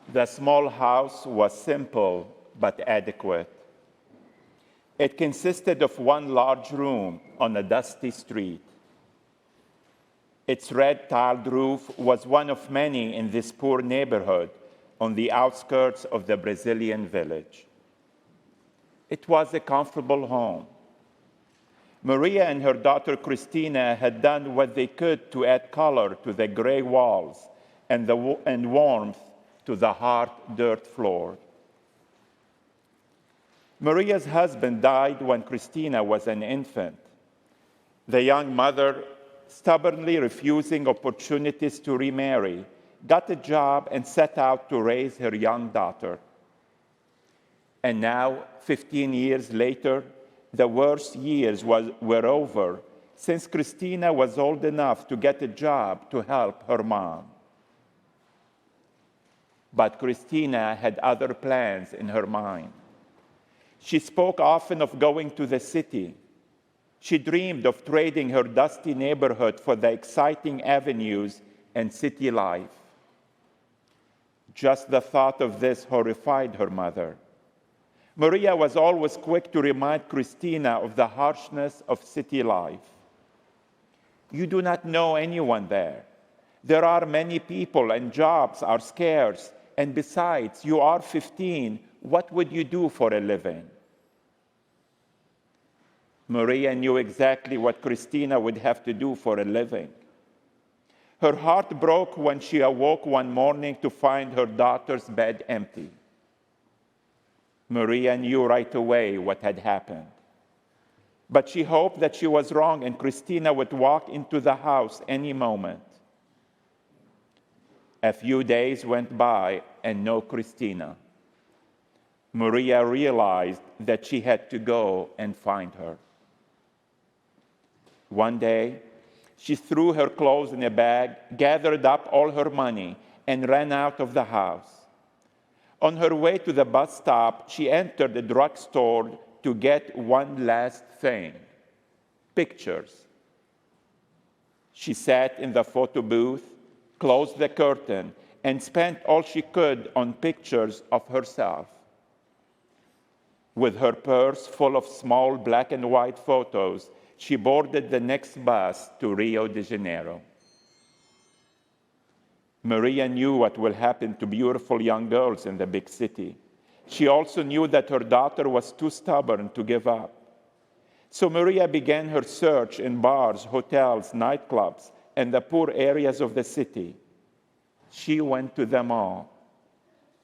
The small house was simple but adequate. It consisted of one large room on a dusty street. Its red tiled roof was one of many in this poor neighborhood on the outskirts of the Brazilian village. It was a comfortable home. Maria and her daughter Christina had done what they could to add color to the gray walls and warmth to the hard dirt floor. Maria's husband died when Christina was an infant. The young mother, stubbornly refusing opportunities to remarry, got a job and set out to raise her young daughter. And now, 15 years later, the worst years were over since Christina was old enough to get a job to help her mom. But Christina had other plans in her mind. She spoke often of going to the city. She dreamed of trading her dusty neighborhood for the exciting avenues and city life. Just the thought of this horrified her mother. Maria was always quick to remind Christina of the harshness of city life. You do not know anyone there. There are many people and jobs are scarce, and besides, you are 15. What would you do for a living? Maria knew exactly what Christina would have to do for a living. Her heart broke when she awoke one morning to find her daughter's bed empty. Maria knew right away what had happened. But she hoped that she was wrong and Christina would walk into the house any moment. A few days went by and no Christina. Maria realized that she had to go and find her. One day, she threw her clothes in a bag, gathered up all her money, and ran out of the house. On her way to the bus stop, she entered a drugstore to get one last thing: pictures. She sat in the photo booth, closed the curtain, and spent all she could on pictures of herself. With her purse full of small black and white photos, she boarded the next bus to Rio de Janeiro. Maria knew what will happen to beautiful young girls in the big city. She also knew that her daughter was too stubborn to give up. So Maria began her search in bars, hotels, nightclubs, and the poor areas of the city. She went to them all,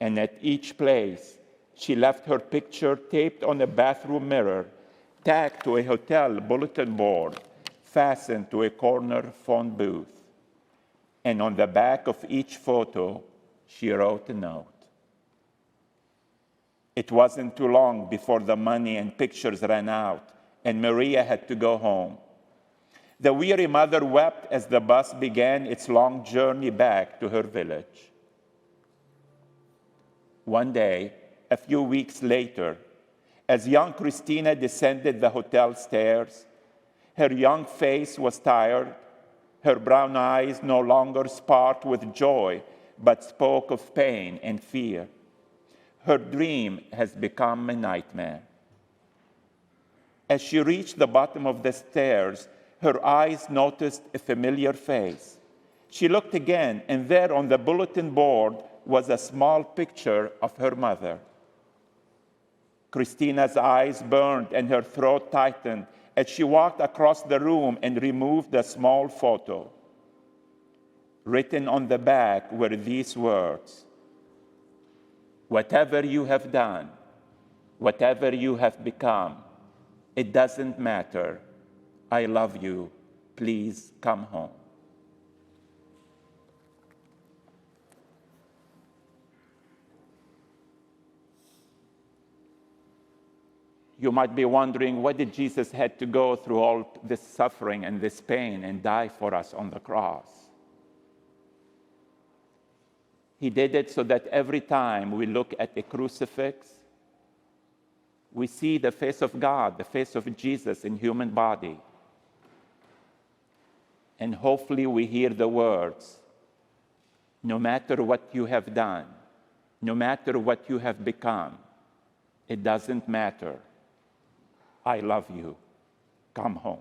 and at each place, she left her picture taped on a bathroom mirror, tacked to a hotel bulletin board, fastened to a corner phone booth. And on the back of each photo, she wrote a note. It wasn't too long before the money and pictures ran out, and Maria had to go home. The weary mother wept as the bus began its long journey back to her village. One day, a few weeks later, as young Christina descended the hotel stairs, her young face was tired. Her brown eyes no longer sparkled with joy, but spoke of pain and fear. Her dream has become a nightmare. As she reached the bottom of the stairs, her eyes noticed a familiar face. She looked again, and there on the bulletin board was a small picture of her mother. Christina's eyes burned and her throat tightened as she walked across the room and removed the small photo. Written on the back were these words: "Whatever you have done, whatever you have become, it doesn't matter. I love you. Please come home." You might be wondering, why did Jesus had to go through all this suffering and this pain and die for us on the cross? He did it so that every time we look at a crucifix, we see the face of God, the face of Jesus in human body. And hopefully we hear the words, no matter what you have done, No matter what you have become, it doesn't matter. I love you. Come home.